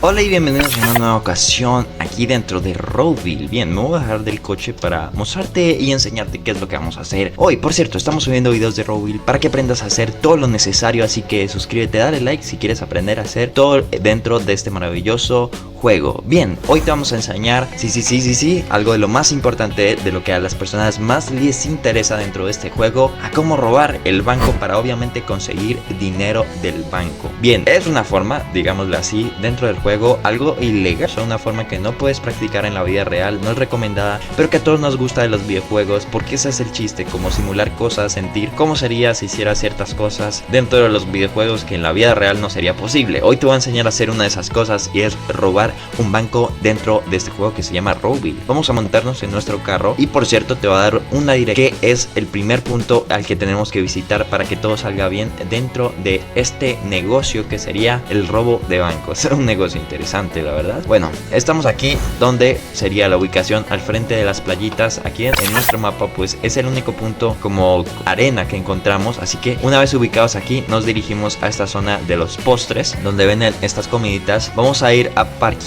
Hola y bienvenidos a una nueva ocasión aquí dentro de Rowville. Bien, me voy a bajar del coche para mostrarte y enseñarte qué es lo que vamos a hacer hoy. Por cierto, estamos subiendo videos de Rowville para que aprendas a hacer todo lo necesario, así que suscríbete, dale like si quieres aprender a hacer todo dentro de este maravilloso juego. Bien, hoy te vamos a enseñar, sí, algo de lo más importante, de lo que a las personas más les interesa dentro de este juego, a cómo robar el banco para obviamente conseguir dinero del banco. Bien, es una forma, digámoslo así, dentro del juego, algo ilegal, es una forma que no puedes practicar en la vida real, no es recomendada, pero que a todos nos gusta de los videojuegos, porque ese es el chiste, como simular cosas, sentir cómo sería si hicieras ciertas cosas dentro de los videojuegos que en la vida real no sería posible. Hoy te voy a enseñar a hacer una de esas cosas y es robar un banco dentro de este juego que se llama Rowville. Vamos a montarnos en nuestro carro y por cierto te va a dar una dirección que es el primer punto al que tenemos que visitar para que todo salga bien dentro de este negocio que sería el robo de bancos. Un negocio interesante, la verdad. Bueno, estamos aquí donde sería la ubicación al frente de las playitas. Aquí en nuestro mapa pues es el único punto como arena que encontramos, así que una vez ubicados aquí nos dirigimos a esta zona de los postres donde venden estas comiditas. Vamos a ir a parquear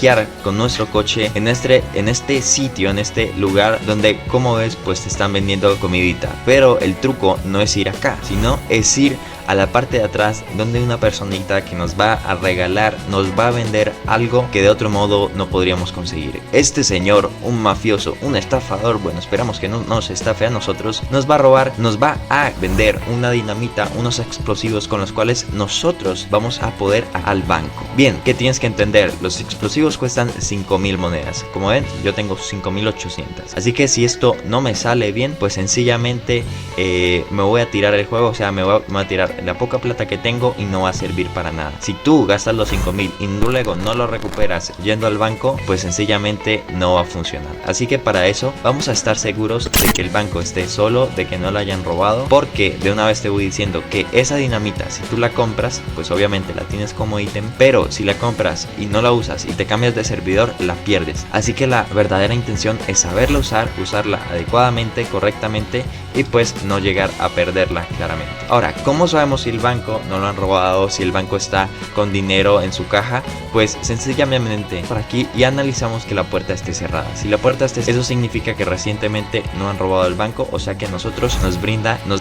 con nuestro coche en este sitio, en este lugar donde, como ves, pues te están vendiendo comidita, pero el truco no es ir acá, sino es ir a la parte de atrás donde una personita que nos va a regalar, nos va a vender algo que de otro modo no podríamos conseguir. Este señor, un mafioso, un estafador, bueno, esperamos que no nos estafe a nosotros, nos va a robar, nos va a vender una dinamita, unos explosivos con los cuales nosotros vamos a poder al banco. Bien, ¿qué tienes que entender? Los explosivos cuestan 5.000 monedas. Como ven, yo tengo 5.800. Así que si esto no me sale bien, pues sencillamente me voy a tirar el juego, o sea, me voy a tirar la poca plata que tengo y no va a servir para nada. Si tú gastas los 5.000 y luego no lo recuperas yendo al banco, pues sencillamente no va a funcionar. Así que para eso vamos a estar seguros de que el banco esté solo, de que no lo hayan robado, porque de una vez te voy diciendo que esa dinamita, si tú la compras, pues obviamente la tienes como ítem, pero si la compras y no la usas y te cambias de servidor, la pierdes. Así que la verdadera intención es saberla usar, usarla adecuadamente, correctamente y pues no llegar a perderla claramente. Ahora, ¿cómo sabemos si el banco no lo han robado, si el banco está con dinero en su caja? Pues sencillamente por aquí y analizamos que la puerta esté cerrada. Si la puerta esté cerrada, eso significa que recientemente no han robado el banco, o sea que nosotros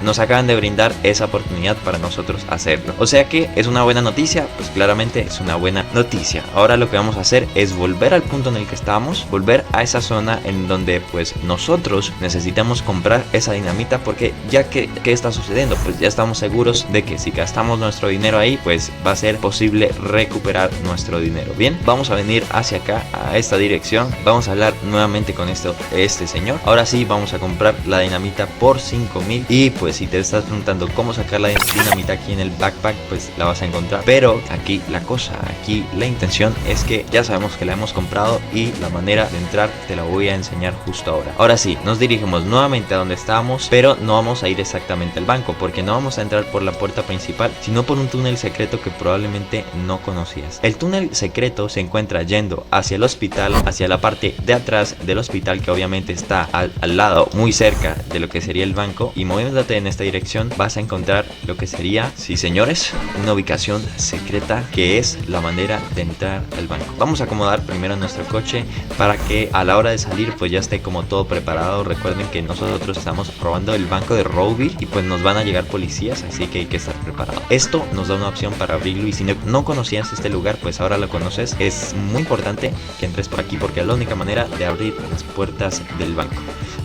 nos acaban de brindar esa oportunidad para nosotros hacerlo. O sea que es una buena noticia, pues claramente es una buena noticia. Ahora lo que vamos a hacer es volver al punto en el que estábamos, volver a esa zona en donde pues nosotros necesitamos comprar esa dinamita, porque ya que ¿qué está sucediendo? Pues ya estamos seguros de que si gastamos nuestro dinero ahí, pues va a ser posible recuperar nuestro dinero. Bien, vamos a venir hacia acá, a esta dirección, vamos a hablar nuevamente con este señor. Ahora sí, vamos a comprar la dinamita por 5.000 y pues si te estás preguntando cómo sacar la dinamita aquí en el backpack, pues la vas a encontrar. Pero aquí la cosa, aquí la intención es que ya sabemos que la hemos comprado y la manera de entrar te la voy a enseñar justo ahora. Ahora sí, nos dirigimos nuevamente a donde estábamos, pero no vamos a ir exactamente al banco, porque no vamos a entrar por la puerta principal, sino por un túnel secreto que probablemente no conocías. El túnel secreto se encuentra yendo hacia el hospital, hacia la parte de atrás del hospital, que obviamente está al lado, muy cerca de lo que sería el banco, y moviéndote en esta dirección vas a encontrar lo que sería, sí señores, una ubicación secreta que es la manera de entrar al banco. Vamos a acomodar primero nuestro coche para que a la hora de salir pues ya esté como todo preparado. Recuerden que nosotros estamos robando el banco de Rowville y pues nos van a llegar policías, así que hay que estar preparado. Esto nos da una opción para abrirlo y si no conocías este lugar, pues ahora lo conoces. Es muy importante que entres por aquí porque es la única manera de abrir las puertas del banco.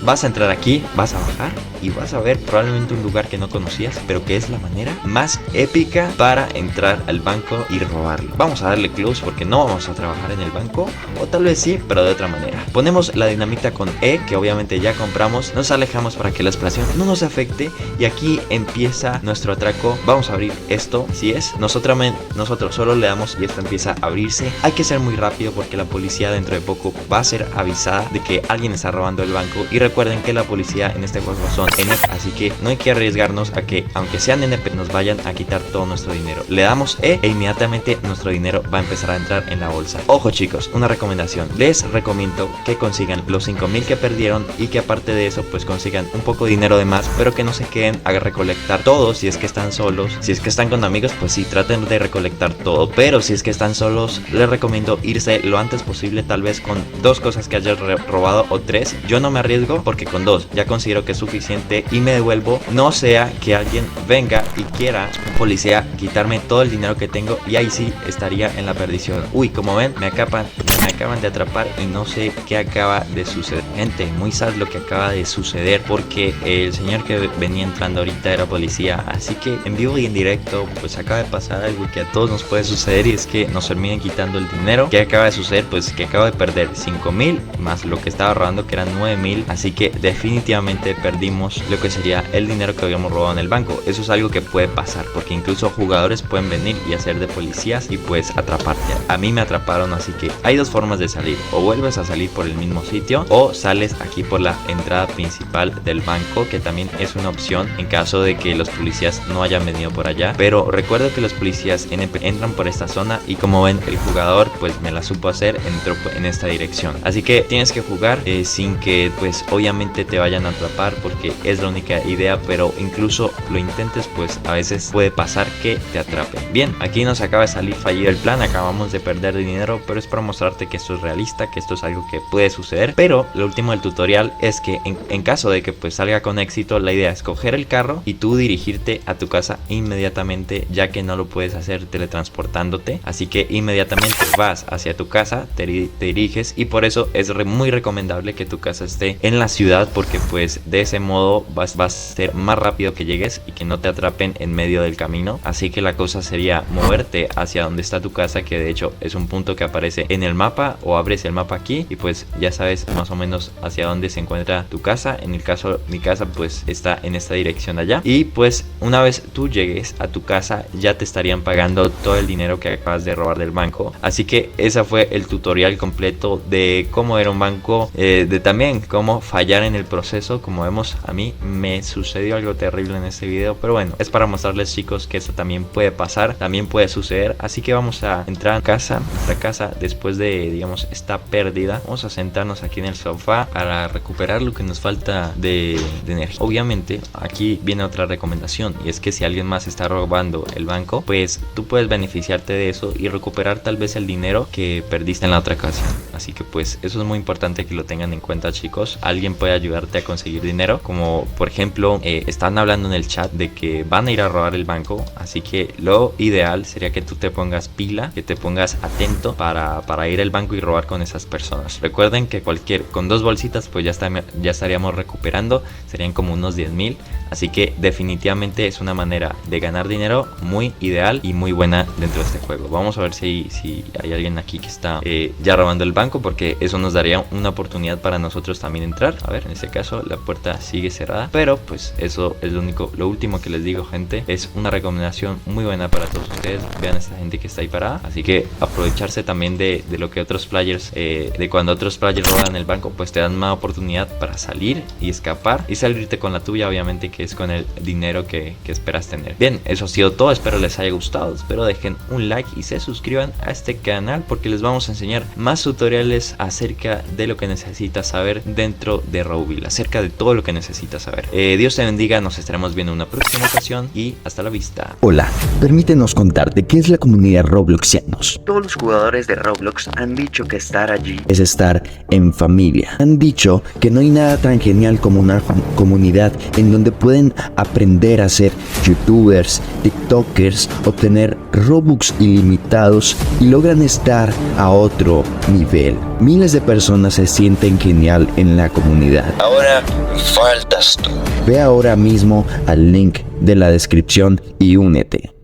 Vas a entrar aquí, vas a bajar y vas a ver probablemente un lugar que no conocías, pero que es la manera más épica para entrar al banco y robarlo. Vamos a darle close porque no vamos a trabajar en el banco, o tal vez sí, pero de otra manera. Ponemos la dinamita con E, que obviamente ya compramos, nos alejamos para que la explosión no nos afecte y aquí empieza nuestro atraco. Vamos a abrir esto, si es, nosotros solo le damos y esto empieza a abrirse. Hay que ser muy rápido porque la policía dentro de poco va a ser avisada de que alguien está robando el banco y recuerden que la policía en este juego son NP, así que no hay que arriesgarnos a que, aunque sean NP, nos vayan a quitar todo nuestro dinero. Le damos E e inmediatamente nuestro dinero va a empezar a entrar en la bolsa. Ojo chicos, una recomendación, les recomiendo que consigan los 5000 que perdieron y que aparte de eso pues consigan un poco de dinero de más, pero que no se queden a recolectar todo. Si es que están solos, si es que están con amigos, pues sí, traten de recolectar todo, pero si es que están solos, les recomiendo irse lo antes posible, tal vez con 2 cosas que hayas robado o 3. Yo no me arriesgo porque con 2 ya considero que es suficiente y me devuelvo, no sea que alguien venga y quiera, policía, quitarme todo el dinero que tengo y ahí sí estaría en la perdición. Uy, como ven, me acaban de atrapar y no sé qué acaba de suceder. Gente, muy sad lo que acaba de suceder, porque el señor que venía entrando ahorita era policía, así que en vivo y en directo pues acaba de pasar algo que a todos nos puede suceder, y es que nos terminen quitando el dinero. ¿Qué acaba de suceder? Pues que acabo de perder 5000 más lo que estaba robando, que eran 9000, así que definitivamente perdimos lo que sería el dinero que habíamos robado en el banco. Eso es algo que puede pasar, porque incluso jugadores pueden venir y hacer de policías y pues atraparte. A mí me atraparon, así que hay 2 formas de salir: o vuelves a salir por el mismo sitio o sales aquí por la entrada principal del banco, que también es una opción en caso de que los policías no hayan venido por allá. Pero recuerdo que los policías entran por esta zona y como ven, el jugador pues me la supo hacer, entró en esta dirección. Así que tienes que jugar sin que pues obviamente te vayan a atrapar, porque es la única idea, pero incluso lo intentes pues a veces puede pasar que te atrapen. Bien, aquí nos acaba de salir fallido el plan, acabamos de perder dinero, pero es para mostrarte que esto es realista, que esto es algo que puede suceder. Pero lo último del tutorial es que en caso de que pues salga con éxito, la idea es coger el carro y tú dirigirte a tu casa inmediatamente, ya que no lo puedes hacer teletransportándote. Así que inmediatamente vas hacia tu casa, te diriges, y por eso es muy recomendable que tu casa esté en la ciudad, porque pues de ese modo vas a ser más rápido que llegues y que no te atrapen en medio del camino. Así que la cosa sería moverte hacia donde está tu casa, que de hecho es un punto que aparece en el mapa, o abres el mapa aquí y pues ya sabes más o menos hacia dónde se encuentra tu casa. En el caso mi casa pues está en esta dirección allá, y pues una vez tú llegues a tu casa ya te estarían pagando todo el dinero que acabas de robar del banco. Así que ese fue el tutorial completo de cómo era un banco, de también cómo fallar en el proceso. Como vemos, a mí me sucedió algo terrible en este video, pero bueno, es para mostrarles chicos que esto también puede pasar, también puede suceder. Así que vamos a entrar a casa, nuestra casa, después de digamos esta pérdida. Vamos a sentarnos aquí en el sofá para recuperar lo que nos falta de energía. Obviamente aquí viene otra recomendación, y es que si alguien más está robando el banco, pues tú puedes beneficiarte de eso y recuperar tal vez el dinero que perdiste en la otra ocasión. Así que pues eso es muy importante que lo tengan en cuenta chicos. Alguien puede ayudarte a conseguir dinero, como por ejemplo están hablando en el chat de que van a ir a robar el banco, así que lo ideal sería que tú te pongas pila, que te pongas atento para ir al banco y robar con esas personas. Recuerden que con 2 bolsitas pues ya estaríamos recuperando, serían como unos 10.000, así que definitivamente es una manera de ganar dinero muy ideal y muy buena dentro de este juego. Vamos a ver si hay alguien aquí que está ya robando el banco, porque eso nos daría una oportunidad para nosotros también entrar. A ver, en este caso la puerta sigue cerrada, pero pues eso es lo último que les digo, gente. Es una recomendación muy buena para todos ustedes. Vean a esta gente que está ahí parada, así que aprovecharse también de lo que otros players, de cuando otros players roban el banco, pues te dan más oportunidad para salir y escapar y salirte con la tuya, obviamente, que es con el dinero que esperas tener. Bien, eso ha sido todo, espero les haya gustado, espero dejen un like y se suscriban a este canal, porque les vamos a enseñar más tutoriales acerca de lo que necesitas saber dentro de Rowville, acerca de todo lo que necesitas saber. Dios te bendiga, nos estaremos viendo en una próxima ocasión y hasta la vista. Hola, permítenos contarte qué es la comunidad Robloxianos. Todos los jugadores de Roblox han dicho que estar allí Es estar en familia. Han dicho que no hay nada tan genial como una comunidad en donde pueden aprender a ser youtubers, tiktokers, obtener Robux ilimitados y logran estar a otro nivel. Miles de personas se sienten genial en la comunidad. Ahora faltas tú. Ve ahora mismo al link de la descripción y únete.